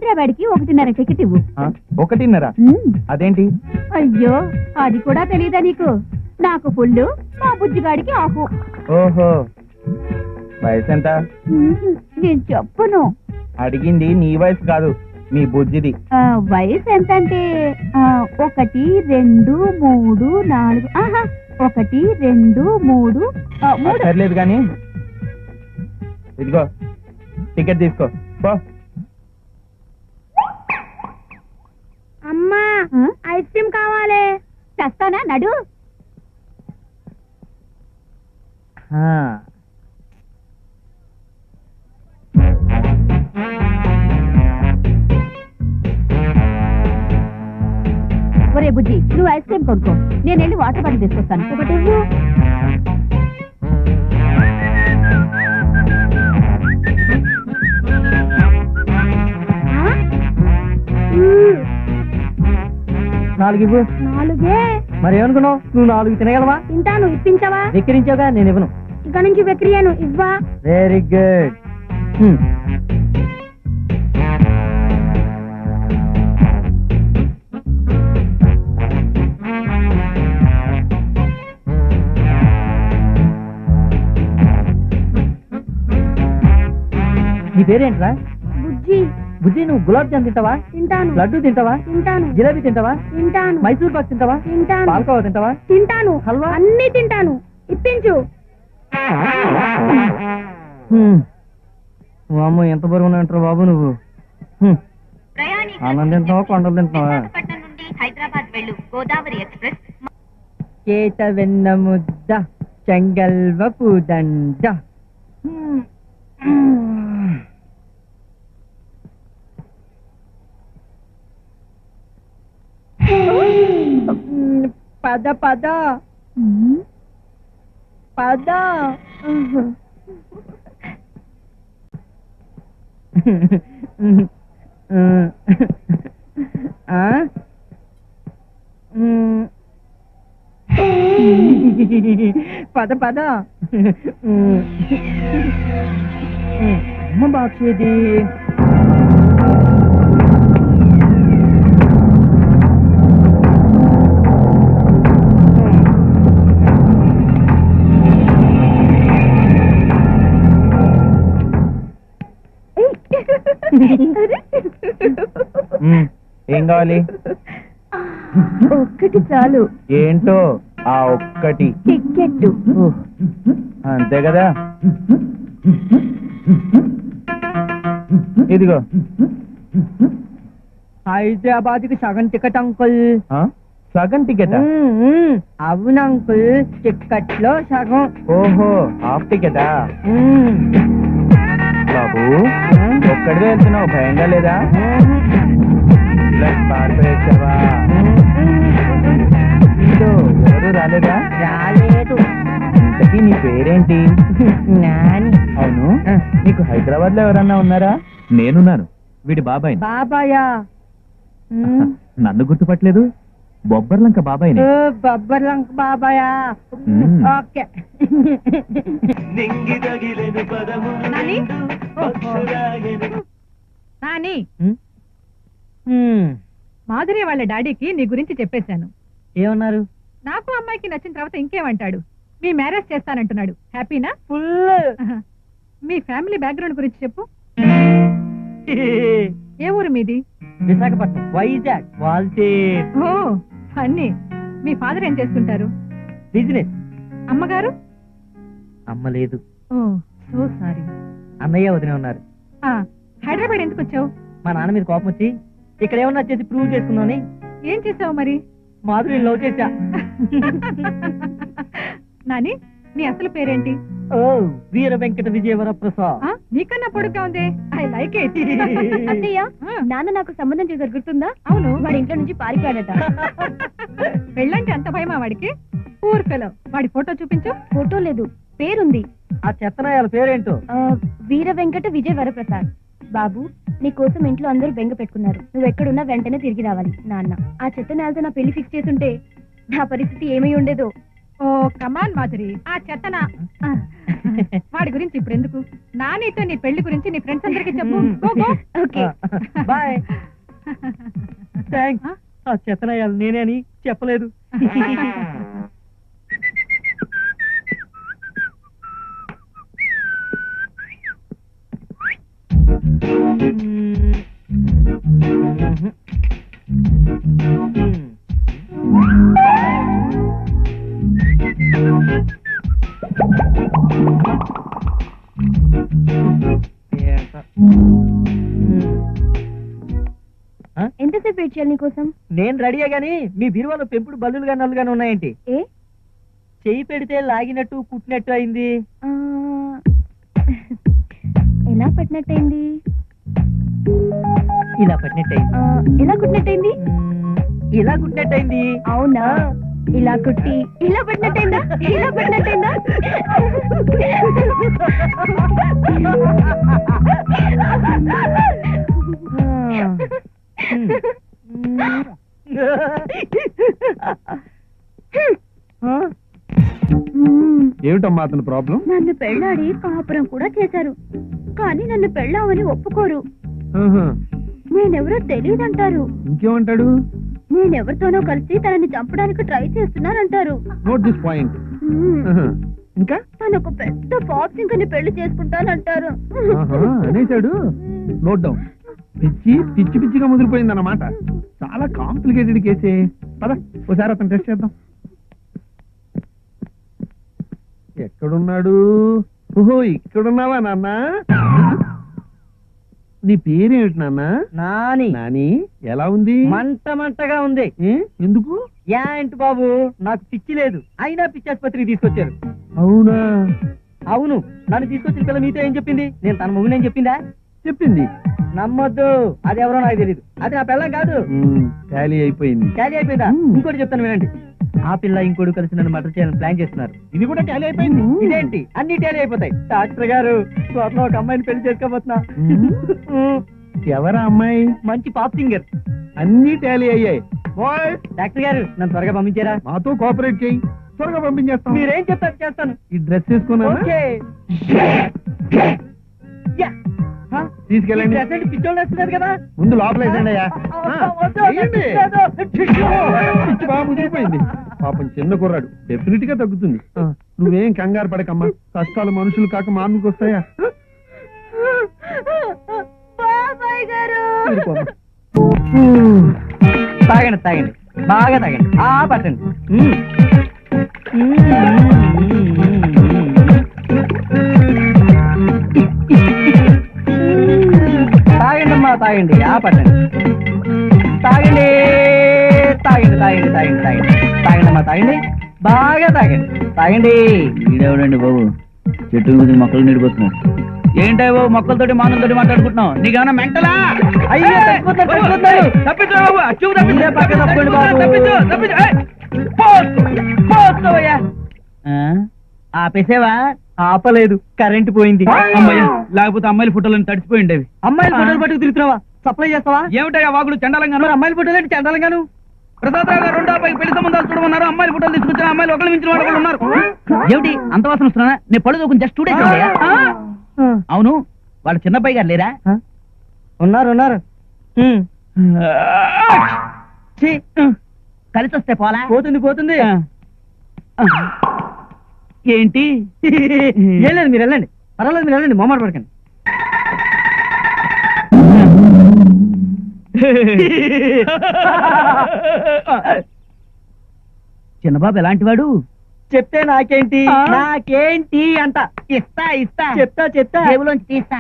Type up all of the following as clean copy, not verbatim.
హైదరాబాద్కి 1:30 టికెట్ ఇవ్వు. 1:30? అదేంటి? అయ్యో అది కూడా తెలీదా నీకు? నాకు ఫుల్, మా బుజ్జిగాడికి ఆఫ్. ఓహో, వయసు ఎంత? నేను చెప్పను. అడిగింది నీ వయసు కాదు, మీ బుజ్జిది. వయసు ఎంత అంటే 1, 2, 3, 4. 1, 2, 3. సర్లేదు కానీ ఇదిగో టికెట్ తీసుకో. అమ్మా ఐస్ క్రీమ్ కావాలి. చేస్తానా నడు. ఒరే బుజ్జి, నువ్వు ఐస్ క్రీమ్ కొనుక్కో, నేను వెళ్ళి వాటర్ బాటిల్ తీసుకొస్తాను. ఒకటి ఇవ్వు. నాలుగు ఇవ్వు. 4? మరి ఏమనుకున్నావు? నువ్వు 4 తినగలవా? తింటాను, ఇప్పించవా? వెక్కిరించావుగా, నేను ఇవ్వను. ఇక్కడ నుంచి వెక్కిరియాను, ఇవ్వా? Very good. నీ పేరేంట్రా? బుజ్జి. బుజ్జి, నువ్వు గులాబ్ జామ్ తింటావా? తింటాను. లడ్డు తింటావా? తింటాను. జిలేబీ తింటావా? తింటాను. మైసూర్ పాక్ తింటావా? తింటాను. పాల్కోవా తింటావా? తింటాను. హల్వా? అన్ని తింటాను, ఇప్పించు. అమ్మ, ఎంత బరువు అంటారు బాబు నువ్వు. అన్నం తింటున్నావా, కొండలు తింటున్నావా? హైదరాబాద్ వెళ్ళు గోదావరి ఎక్స్ప్రెస్. కేట వెన్న ముద్ద, చెంగల్వ పూదండ. పద పద పద. పద పద. అమ్మ బాక్షేది. ఏం కావాలి? ఒక్కటి చాలు. ఏంటో ఆ ఒక్కటి? టికెట్. అంతే కదా, ఇదిగో. హైదరాబాద్ కి సగం టికెట్ అంకుల్. సగం టికెట్? అవును అంకుల్, టికెట్ లో సగం. ఓహో, హాఫ్ టికెటా? బాబు, ఒక్కడివే వెళ్తున్నావు, భయంగా లేదా? పారిపోయేవా? ఎవరు రాలేదా? రాలేదు. ఇంతకీ నీ పేరేంటి? నాని. అవును, నీకు హైదరాబాద్ లో ఎవరన్నా ఉన్నారా? నేనున్నాను, వీడి బాబాయ్. బాబాయా? నన్ను గుర్తుపట్టలేదు? బొబ్బర్లంక బాబాయ్. బొబ్బర్లంక బాబాయా? ఓకే. నాని, మాధురి వాళ్ళ డాడీకి నీ గురించి చెప్పేశాను. ఏమన్నారు? నాకు అమ్మాయికి నచ్చిన తర్వాత ఇంకేమంటాడు, మీ మ్యారేజ్ చేస్తానంటున్నాడు. హ్యాపీనా? ఫుల్. మీ ఫ్యామిలీ బ్యాక్గ్రౌండ్ గురించి చెప్పు. ఏ ఊరు మీది? విశాఖపట్నం, వైజాగ్, వాల్తేర్. ఓ ఫన్నీ. మీ ఫాదర్ ఏం చేస్తుంటారు? బిజినెస్. అమ్మగారు? అమ్మ లేదు. ఓ సో సారీ. అన్నయ్య వదిన ఉన్నారు. హైదరాబాద్ ఎందుకు వచ్చావు? మా నాన్న మీద కోపం వచ్చి ఇక్కడ ఏమన్నా చేసి ప్రూవ్ చేసుకుందామని. ఏం చేసావు మరి? మాధురి లవ్ చేశా. నాని, నీ అసలు పేరేంటి? ఓ, వీర వెంకట విజయవర ప్రసాద్. నీకన్నా పొడుగ్గా ఉంది. I like it. అత్తయ్య, నాన్న నాకు సంబంధం చేశారు, గుర్తుందా? అవును, వాడి ఇంట్లో నుంచి పారిపోయాడట. పెళ్ళంటే అంత భయమా వాడికి? Poor fellow. వాడి ఫోటో చూపించు. ఫోటో లేదు, పేరుంది. ఆ చెత్తనాయాల పేరేంటో? వీర వెంకట విజయ వరప్రసాద్. బాబు, నీ కోసం ఇంట్లో అందరూ బెంగ పెట్టుకున్నారు. నువ్వు ఎక్కడున్నా వెంటనే తిరిగి రావాలి. నాన్న, ఆ చెత్త నేలతో నా పెళ్లి ఫిక్స్ చేస్తుంటే నా పరిస్థితి ఏమై ఉండేదో. ఓ కమాన్ మాధురి ఆ చెత్తన వాడి గురించి ఇప్పుడు ఎందుకు నానితో నీ పెళ్లి గురించి నీ ఫ్రెండ్స్ అందరికీ చెప్పు go go okay bye thanks. ఆ చెత్తనయ్యాలి నేనే అని చెప్పలేదు. ఎంతసేపు వెయిట్ చేయాలి నీకోసం? నేను రెడీయే గాని మీ బీరువాలో పెంపుడు బల్లులుగా నల్లుగానే ఉన్నాయేంటి? ఏ చెయ్యి పెడితే లాగినట్టు కుట్టినట్టు అయింది. ఆ, ఎలా పట్టినట్టయింది? ఇలా పట్టినట్టయింది. ఎలా కుట్టినట్టయింది? ఇలా కుట్టినట్టయింది. అవునా? ఇలా కుట్టి ఇలా పట్టినట్టయిందా? ఇలా పట్టినట్టయిందా? ఏమిటమ్మా అతని ప్రాబ్లం? నన్ను పెళ్ళాడి కాపురం కూడా చేశారు, కానీ నన్ను పెళ్ళామని ఒప్పుకోరు. నేనెవరో తెలియదంటారు. ఇంకేమంటాడు? నేనెవరితోనో కలిసి తనని చంపడానికి ట్రై చేస్తున్నానంటారు. Note this point. ఇంకా తను ఒక పెద్ద ఫాక్సింగ్ పెళ్లి చేసుకుంటానంటారు. అనేసాడు. Note down. పిచ్చి పిచ్చి పిచ్చిగా ముదిరిపోయింది అన్నమాట. చాలా కాంప్లికేటెడ్ కేసే. పద ఒకసారి అతను టెస్ట్ చేద్దాం. ఎక్కడున్నాడు? ఓహో ఇక్కడున్నావా నాన్న? నీ పేరేమిటి నాన్న? నాని. నాని ఎలా ఉంది? మంట మంటగా ఉంది. ఎందుకు? ఏంటి బాబు, నాకు పిచ్చి లేదు, అయినా పిచ్చి ఆసుపత్రికి తీసుకొచ్చారు. అవునా? అవును. నన్ను తీసుకొచ్చిన పిల్ల మీతో ఏం చెప్పింది? నేను తన మొగుడు ఏం చెప్పిందా? చెప్పింది. నమ్మొద్దు, అది ఎవరో నాకు తెలియదు. అది నా పిల్లం కాదు. ఖాళీ అయిపోయింది. ఖాళీ అయిపోయిందా? ఇంకోటి చెప్తాను వినండి. ఆ పిల్ల ఇంకోటి కలిసి నన్ను మర్డర్ చేయాలని ప్లాన్ చేస్తున్నారు. ఇది కూడా ఖాళీ అయిపోయింది. ఇదేంటి, అన్ని టాలీ అయిపోతాయి. డాక్టర్ గారు, త్వరలో ఒక అమ్మాయిని పెళ్లి చేసుకోబోతున్నా. ఎవరా అమ్మాయి? మంచి పాప్ సింగర్. అన్ని టాలీ అయ్యాయి. బాయ్స్, డాక్టర్ గారు నన్ను త్వరగా పంపించారా? మాతో కోఆపరేట్ చేయి, త్వరగా పంపించేస్తాం. మీరేం చెప్తారు చేస్తాను. ఈ డ్రెస్ వేసుకున్నా ఓకే. యా. హ? తీసుకెళ్ళండి. ఈ డ్రెస్ అంటే పిచ్చోళ్ళు వేస్తున్నారు కదా. ముందు లోపల వేసండి అయ్యా. వేయండి. పిచ్చి బాగా ముదిరిపోయింది. పాపం చిన్న కుర్రాడు, డెఫినెట్ గా తగ్గుతుంది. నువ్వేం కంగారు పడకమ్మా. కష్టాలు మనుషులు కాక మామూలుకి వస్తాయా? బాబాయ్ గారు, తాగండి తాగండి, బాగా తాగండి. పట్టండి. తాగండి అమ్మా, తాగండి. పట్టండి. తాగండి తాగండి తాగండి తాగండి తాగండి తాగండి అమ్మా, తాగండి. బాగా తాగండి, తాగండి. ఈడెవడండి బాబు చెట్టు మీద మొక్కలు నీడిపోతున్నావు? ఏంటో బాబు మొక్కలతోటి మానవులతోటి మాట్లాడుకుంటున్నావు? నీకేమన్నా మెంటలా? అయ్యో మీరే పక్క తప్పండి బాబు. ఆపేసేవా? ఆపలేదు, కరెంట్ పోయింది. అమ్మాయి, లేకపోతే అమ్మాయిల ఫోటోలను తడిచిపోయి ఉండేవి. అమ్మాయిల ఫోటోలు పట్టుకు తిరుగుతున్నావా? సప్లై చేస్తావా? ఏమిటయ్యా వాగులు చండాలంగాను? మరి అమ్మాయిల ఫోటోలు ఏంటి చండాలంగాను? ప్రసాదరావు గారు రెండో అబ్బాయికి పెళ్లి సంబంధాలు చూడమన్నారు. అమ్మాయిల ఫోటోలు తీసుకొచ్చిన అమ్మాయిలు ఒకళ్ళు మించిన వాళ్ళు ఉన్నారు. ఏమిటి అంత వాసన వస్తున్నా? నేను పళ్ళు దూకుని జస్ట్ 2 days అయ్యా. అవును, వాళ్ళ చిన్నబ్బాయి గారు లేరా? ఉన్నారు ఉన్నారు. కలిసి వస్తే పోలా? పోతుంది పోతుంది. ఏంటి? ఏం లేదు, మీరు వెళ్ళండి. పర్వాలేదు, మీరు వెళ్ళండి, మొహమాట పడకండి. చిన్నబాబు ఎలాంటి వాడు? చెప్తే నాకేంటి, నాకేంటి అంట. ఇస్తా ఇస్తా, చెప్తా చెప్తా, జేబులోంచి తీస్తా.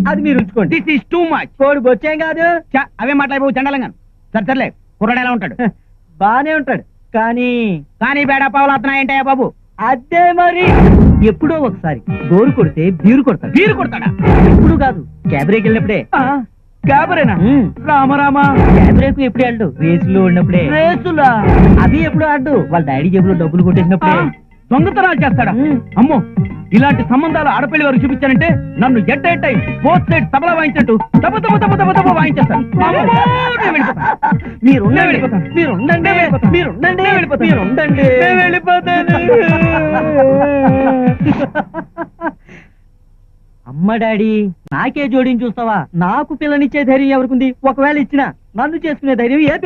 అది మీరు ఉంచుకోండి. This is too much. కోడి బొచ్చేం కాదు. అవే మాట్లాడిపోవు చండాలంగా. సర్లే, కుర్రాడు ఎలా ఉంటాడు? బానే ఉంటాడు, కానీ బేడా పావులు వస్తున్నాయంటాయా బాబు? అదే మరి. ఎప్పుడో ఒకసారి బోరు కొడితే బీరు కొడతాడు. బీరు కొడతాడా? ఎప్పుడు కాదు, క్యాబరేకి వెళ్ళినప్పుడే. క్యాబరేనా? రామరామా, క్యాబరేకు ఎప్పుడు ఆడు? రేసులో ఉన్నప్పుడే. రేసులా? అది ఎప్పుడు ఆడు? వాళ్ళ డాడీ జేబులో డబ్బులు కొట్టేసినప్పుడే. దొంగతనాలు చేస్తాడా? అమ్మో, ఇలాంటి సంబంధాలు ఆడపిల్లి వారికి చూపించానంటే నన్ను at a time both side తబలా వాయించినట్టు తబ తబ తబ తబ తబ వాయించేస్తాను. అమ్మో, నేను వెళ్ళిపోతాను. నేను వెళ్ళిపోతాను. నేను వెళ్ళిపోతాను. అమ్మ డాడీ నాకే జోడిని చూస్తావా? నాకు పిల్లనిచ్చే ధైర్యం ఎవరికుంది? ఒకవేళ ఇచ్చినా నన్ను చేసుకునే ధైర్యం ఏ